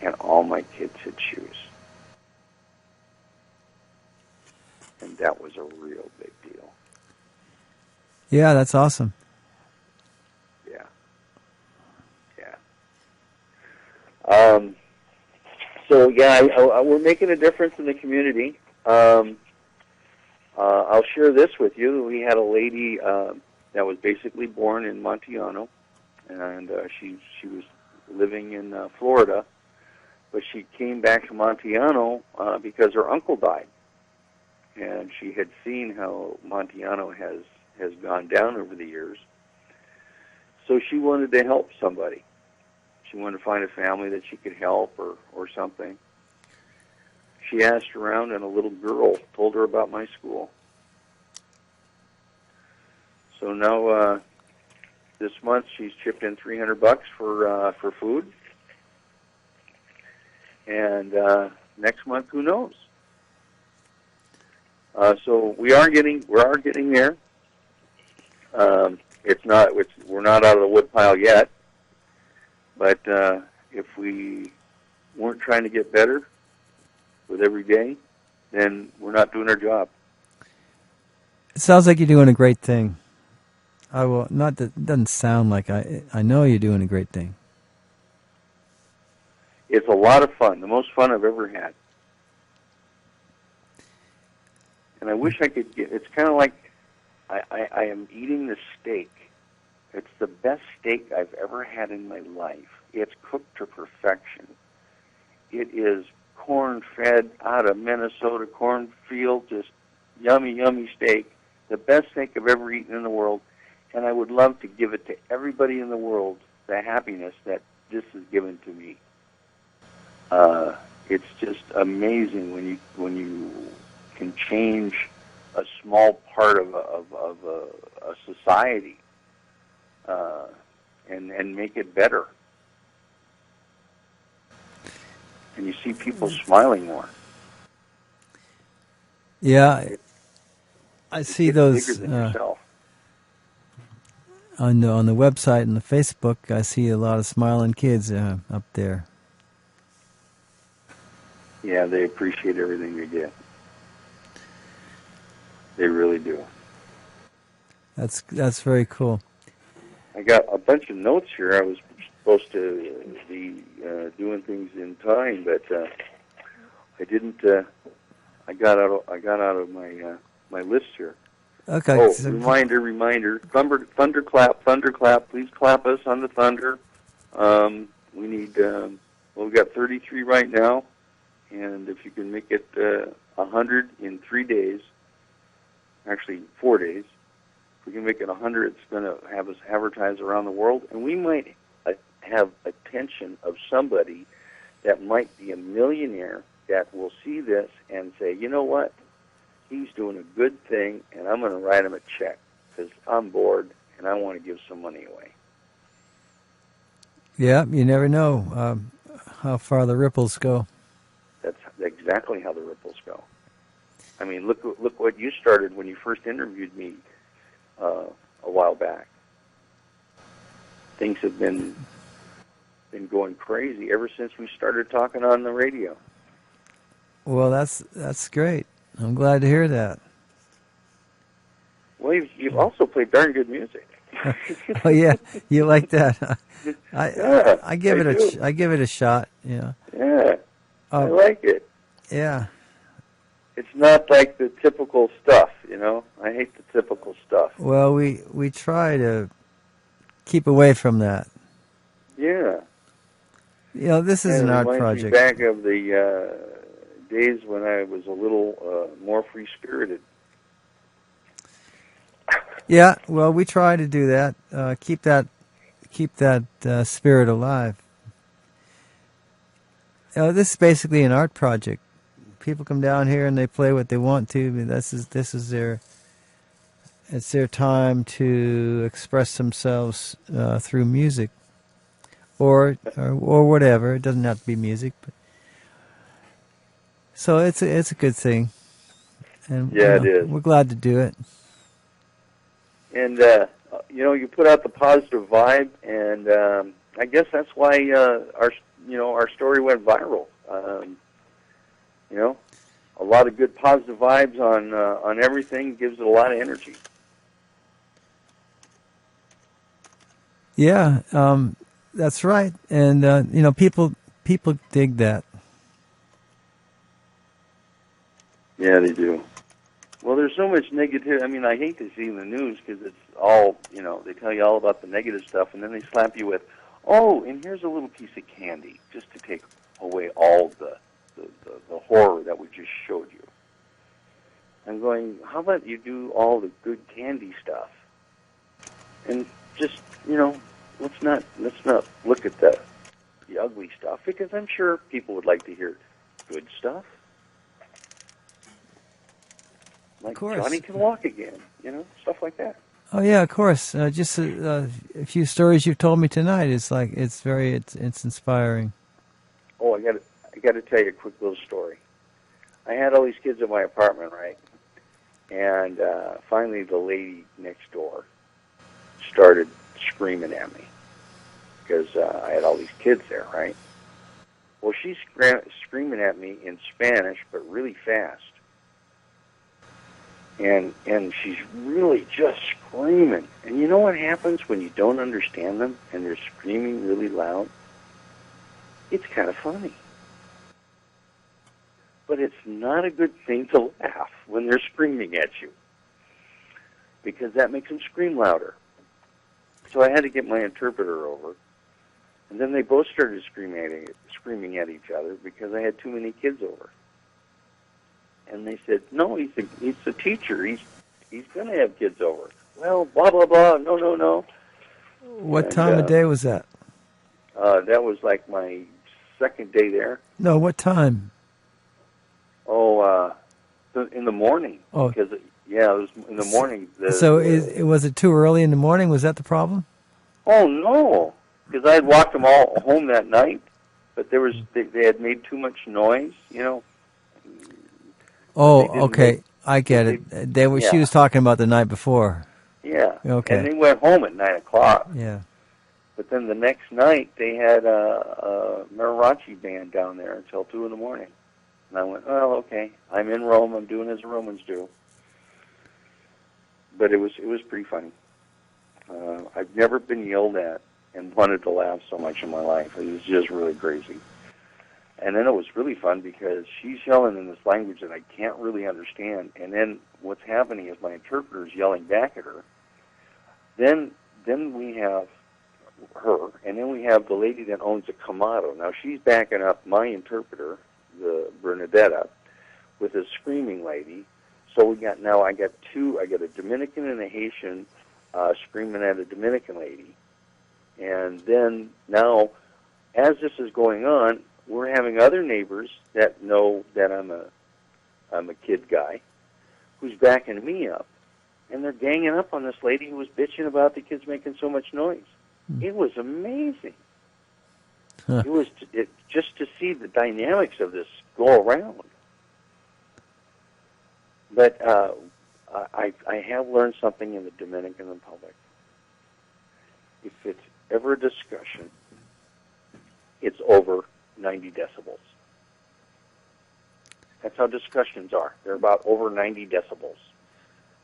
and all my kids had shoes. And that was a real big deal. Yeah, that's awesome. Yeah. So, we're making a difference in the community. I'll share this with you. We had a lady that was basically born in Montiano, and she was living in Florida, but she came back to Montiano because her uncle died, and she had seen how Montiano has gone down over the years. So she wanted to help somebody. She wanted to find a family that she could help or something. She asked around, and a little girl told her about my school. So now, this month, she's chipped in $300 for food, and next month, who knows? So we're getting there. We're not out of the woodpile yet, but if we weren't trying to get better with every day, then we're not doing our job. It sounds like you're doing a great thing. It doesn't sound like I know you're doing a great thing. It's a lot of fun, the most fun I've ever had. And I wish I could it's kind of like I am eating the steak. It's the best steak I've ever had in my life. It's cooked to perfection. It is corn-fed out of Minnesota cornfield, just yummy, yummy steak. The best steak I've ever eaten in the world. And I would love to give it to everybody in the world, the happiness that this is given to me. It's just amazing when you can change a small part of a society and make it better. and you see people smiling more. Yeah, I see those bigger than yourself. on the website and the Facebook. I see a lot of smiling kids up there. Yeah, they appreciate everything they get. They really do. That's very cool. I got a bunch of notes here. I was supposed to be doing things in time, but I didn't. I got out of my list here. Okay. Oh, reminder! Thunderclap! Please clap us on the thunder. We need. We've got 33 right now, and if you can make it 100 in 3 days, actually 4 days. If we can make it 100, it's going to have us advertise around the world, and we might have attention of somebody that might be a millionaire that will see this and say, you know what, he's doing a good thing, and I'm going to write him a check because I'm bored and I want to give some money away. Yeah, you never know how far the ripples go. That's exactly how the ripples go. I mean, look what you started when you first interviewed me a while back. Things have been going crazy ever since we started talking on the radio. Well, that's great. I'm glad to hear that. Well, you've also played darn good music. Oh yeah, you like that? I give it a shot. Yeah. Yeah, I like it. Yeah. It's not like the typical stuff, you know. I hate the typical stuff. Well, we try to keep away from that. Yeah. You know, this is an art project. It reminds me back of the days when I was a little more free-spirited. Yeah, well, we try to do that. Keep that spirit alive. You know, this is basically an art project. People come down here and they play what they want to. But this is their time to express themselves through music, or whatever. It doesn't have to be music, but so it's a good thing. And yeah, it is. We're glad to do it. And you put out the positive vibe, and I guess that's why our story went viral. A lot of good positive vibes on everything gives it a lot of energy. Yeah, that's right, and people dig that. Yeah, they do. Well, there's so much negative. I mean, I hate to see in the news because it's all, they tell you all about the negative stuff, and then they slap you with, oh, and here's a little piece of candy just to take away all the horror that we just showed you. I'm going, how about you do all the good candy stuff? And just, let's not look at the ugly stuff, because I'm sure people would like to hear good stuff. Like Johnny Can Walk Again, stuff like that. Oh yeah, of course. Just a few stories you've told me tonight. It's inspiring. Oh, I got to tell you a quick little story. I had all these kids in my apartment, right? And finally, the lady next door started screaming at me because I had all these kids there, right? Well, she's screaming at me in Spanish, but really fast. And she's really just screaming. And you know what happens when you don't understand them and they're screaming really loud? It's kind of funny. But it's not a good thing to laugh when they're screaming at you, because that makes them scream louder. So I had to get my interpreter over, and then they both started screaming at each other because I had too many kids over. And they said, no, he's the teacher. He's going to have kids over. Well, blah, blah, blah. No. What time of day was that? That was like my second day there. No, what time? Oh, in the morning. Oh. Because, it was in the morning. Was it too early in the morning? Was that the problem? Oh, no. Because I had walked them all home that night. but there was they had made too much noise, you know. Oh, okay. I get it. Yeah. She was talking about the night before. Yeah. Okay. And they went home at 9 o'clock. Yeah. But then the next night, they had a mariachi band down there until 2 in the morning. And I went, well, okay, I'm in Rome. I'm doing as the Romans do. But it was pretty funny. I've never been yelled at and wanted to laugh so much in my life. It was just really crazy. And then it was really fun because she's yelling in this language that I can't really understand. And then what's happening is my interpreter is yelling back at her. Then we have her, and then we have the lady that owns a Kamado. Now she's backing up my interpreter, the Bernadetta, with a screaming lady. So I got two. I got a Dominican and a Haitian screaming at a Dominican lady. And then now, as this is going on, we're having other neighbors that know that I'm a kid guy who's backing me up, and they're ganging up on this lady who was bitching about the kids making so much noise. It was amazing. Huh. It was just to see the dynamics of this go around. But I have learned something in the Dominican Republic. If it's ever a discussion, it's over 90 decibels. That's how discussions are. They're about over 90 decibels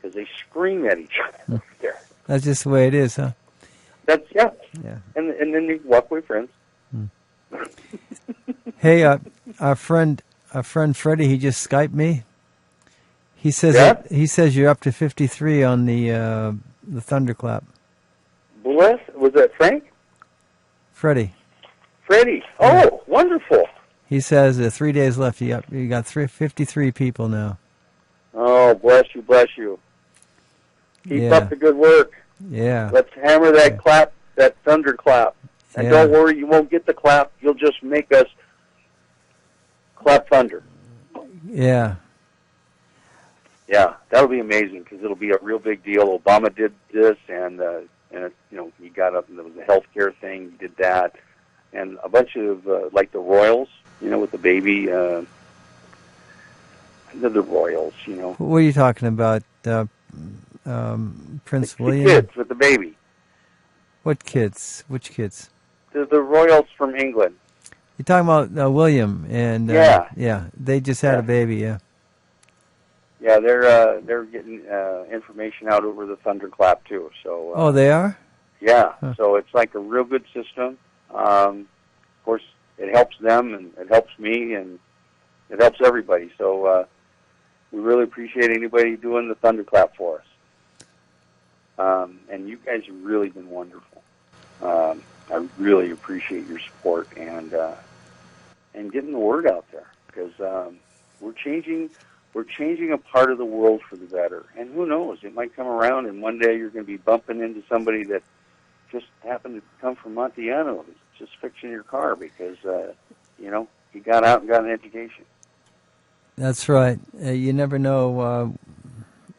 because they scream at each other there. That's just the way it is, huh? That's yeah. Yeah. And then they walk away friends. Hey, our friend Freddie, he just Skyped me. He says he says you're up to 53 on the thunderclap. Was that Frank? Freddie. Oh, wonderful. He says 3 days left. You got 53 people now. Oh, bless you. Keep up the good work. Yeah. Let's hammer that clap, that thunderclap. And don't worry, you won't get the clap. You'll just make us clap thunder. Yeah. Yeah, that'll be amazing because it'll be a real big deal. Obama did this, and he got up and there was a healthcare thing. He did that, and a bunch of like the royals, with the baby. The royals, What are you talking about? Prince William? The kids with the baby. What kids? Which kids? The royals from England. You're talking about William and yeah. They just had a baby. Yeah. Yeah, they're getting information out over the thunderclap too. So. They are. Yeah. Huh. So it's like a real good system. Of course, it helps them and it helps me and it helps everybody. So we really appreciate anybody doing the thunderclap for us. And you guys have really been wonderful. I really appreciate your support and getting the word out there because we're changing a part of the world for the better. And who knows? It might come around, and one day you're going to be bumping into somebody that just happened to come from Montiano, just fixing your car because you got out and got an education. That's right. You never know.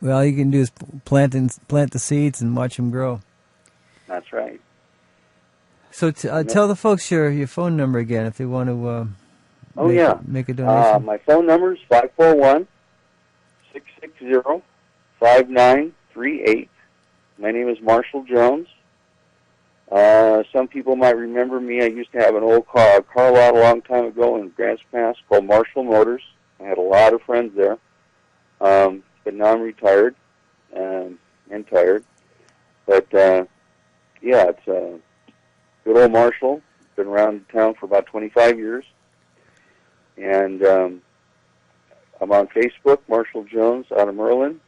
All you can do is plant the seeds and watch them grow. That's right. So tell the folks your phone number again if they want to make a donation. My phone number is 541-660-5938. My name is Marshall Jones. Some people might remember me. I used to have an old car lot a long time ago in Grants Pass called Marshall Motors. I had a lot of friends there. But now I'm retired and tired. But, it's good old Marshall. Been around town for about 25 years. And I'm on Facebook, Marshall Jones out of Merlin.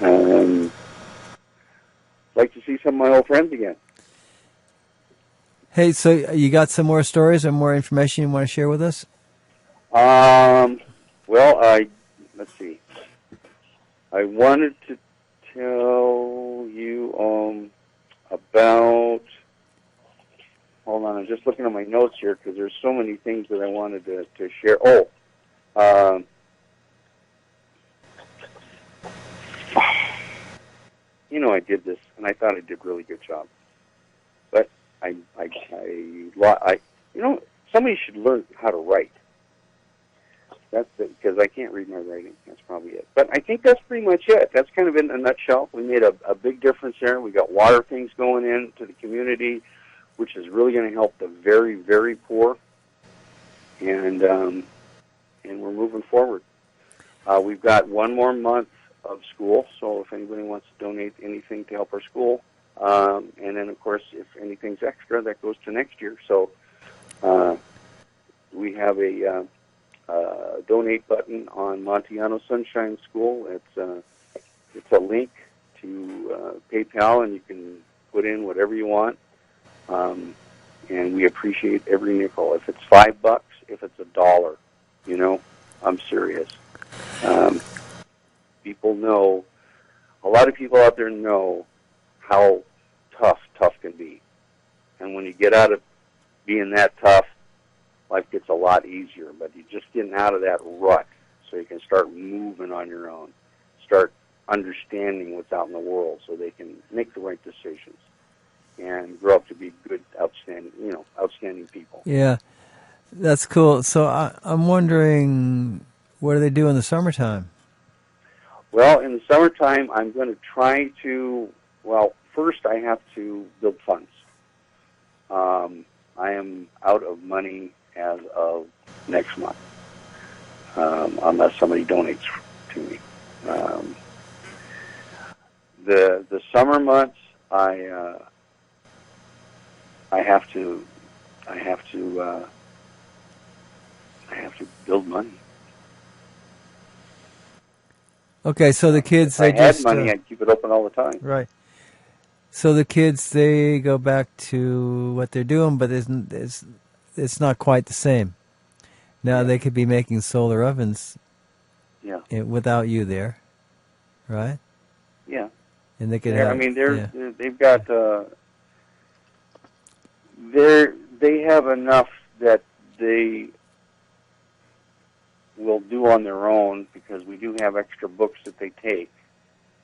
I'd like to see some of my old friends again. Hey, so you got some more stories or more information you want to share with us? Let's see. I wanted to tell you about... Hold on, I'm just looking at my notes here because there's so many things that I wanted to share. I did this, and I thought I did a really good job. But somebody should learn how to write. That's because I can't read my writing. That's probably it. But I think that's pretty much it. That's kind of in a nutshell. We made a big difference there. We got water things going into the community, which is really going to help the very, very poor. And we're moving forward. We've got one more month of school, so if anybody wants to donate anything to help our school, and then, of course, if anything's extra, that goes to next year. So we have a donate button on Montillano Sunshine School. It's a link to PayPal, and you can put in whatever you want. And we appreciate every nickel. If it's $5, if it's $1, I'm serious. People know, a lot of people out there know how tough can be. And when you get out of being that tough, life gets a lot easier. But you're just getting out of that rut so you can start moving on your own, start understanding what's out in the world so they can make the right decisions and grow up to be good, outstanding people. Yeah, that's cool. So I'm wondering, what do they do in the summertime? Well, in the summertime, I'm going to try to, first I have to build funds. I am out of money as of next month, unless somebody donates to me. The summer months, I have to build money. Okay, so the kids, if I had money, I'd keep it open all the time. Right. So the kids, they go back to what they're doing, but it's not quite the same. Now they could be making solar ovens without you there, right? Yeah. And they could they've got they have enough that they will do on their own, because we do have extra books that they take.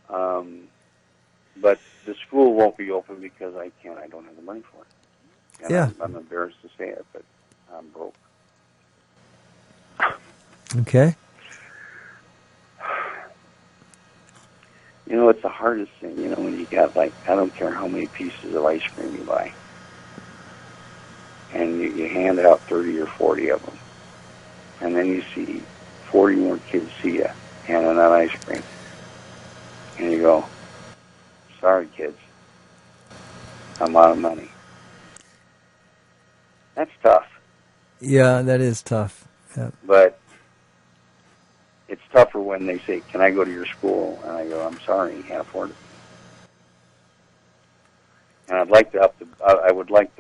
But the school won't be open because I don't have the money for it. And I'm embarrassed to say it, but I'm broke. Okay. It's the hardest thing, when you got, I don't care how many pieces of ice cream you buy, and you hand out 30 or 40 of them, and then you see 40 more kids see you handing out ice cream, and you go, sorry, kids, I'm out of money. That's tough. Yeah, that is tough. Yeah. But it's tougher when they say, can I go to your school? And I go, I'm sorry, you can't afford it. And I would like to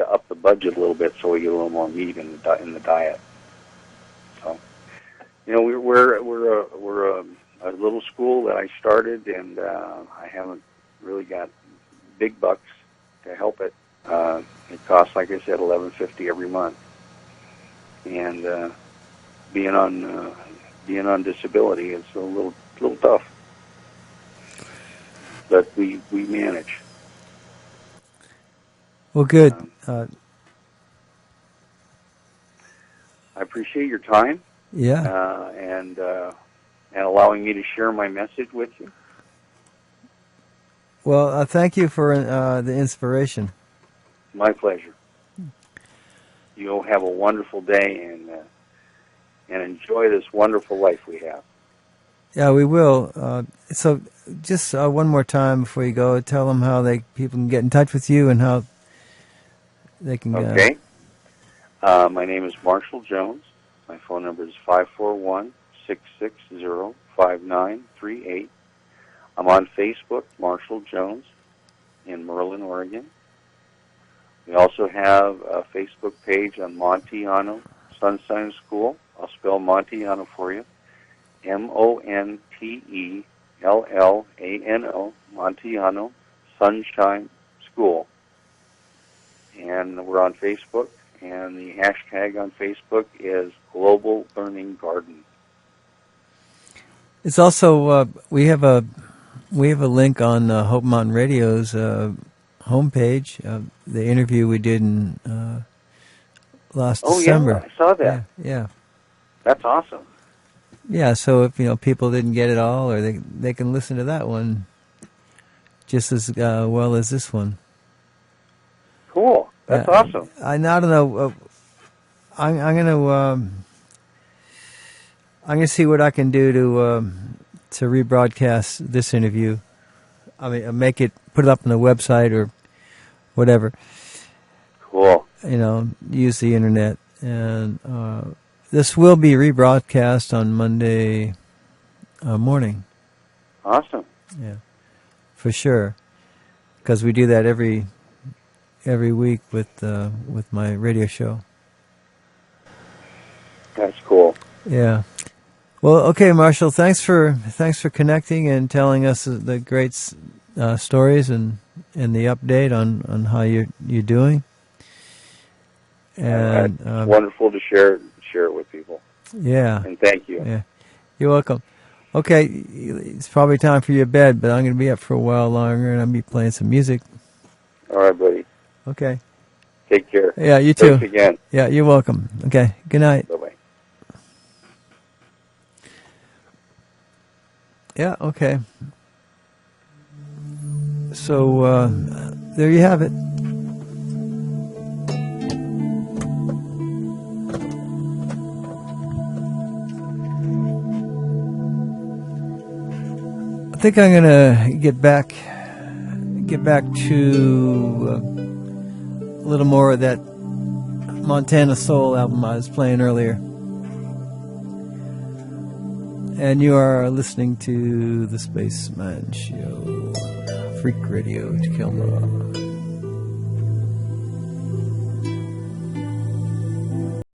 up the budget a little bit so we get a little more meat in the diet. So, we're a little school that I started, and I haven't really got big bucks to help it. It costs, like I said, $11.50 every month, and being on disability is a little tough, but we manage. Well, good. I appreciate your time. Yeah. And allowing me to share my message with you. Well, thank you for the inspiration. My pleasure. You'll have a wonderful day and enjoy this wonderful life we have. Yeah, we will. So just one more time before you go, tell them how people can get in touch with you and how they can... Okay. My name is Marshall Jones. My phone number is 541-660-5938. I'm on Facebook, Marshall Jones, in Merlin, Oregon. We also have a Facebook page on Montillano Sunshine School. I'll spell Montillano for you. Montellano, Montillano Sunshine School. And we're on Facebook, and the hashtag on Facebook is Global Learning Garden. It's also we have a link on Hope Mountain Radio's homepage. The interview we did last December. Yeah, I saw that. Yeah. That's awesome. Yeah, so if people didn't get it all, or they can listen to that one just as well as this one. Cool. That's awesome. I don't know. I'm gonna see what I can do to rebroadcast this interview. I mean, put it up on the website or whatever. Cool. Use the internet, and this will be rebroadcast on Monday morning. Awesome. Yeah, for sure. Because we do that every week with my radio show. That's cool. Yeah. Well, okay, Marshall. Thanks for connecting and telling us the great stories and the update on how you're doing. And it's wonderful to share it with people. Yeah. And thank you. Yeah. You're welcome. Okay, it's probably time for your bed, but I'm going to be up for a while longer, and I'll be playing some music. All right, buddy. Okay. Take care. Yeah, you too. Thanks again. Yeah, you're welcome. Okay, good night. Bye-bye. Yeah, okay. So, there you have it. I think I'm gonna get back to a little more of that Montana Soul album I was playing earlier. And you are listening to the Spaceman Show, Freak Radio Takilma.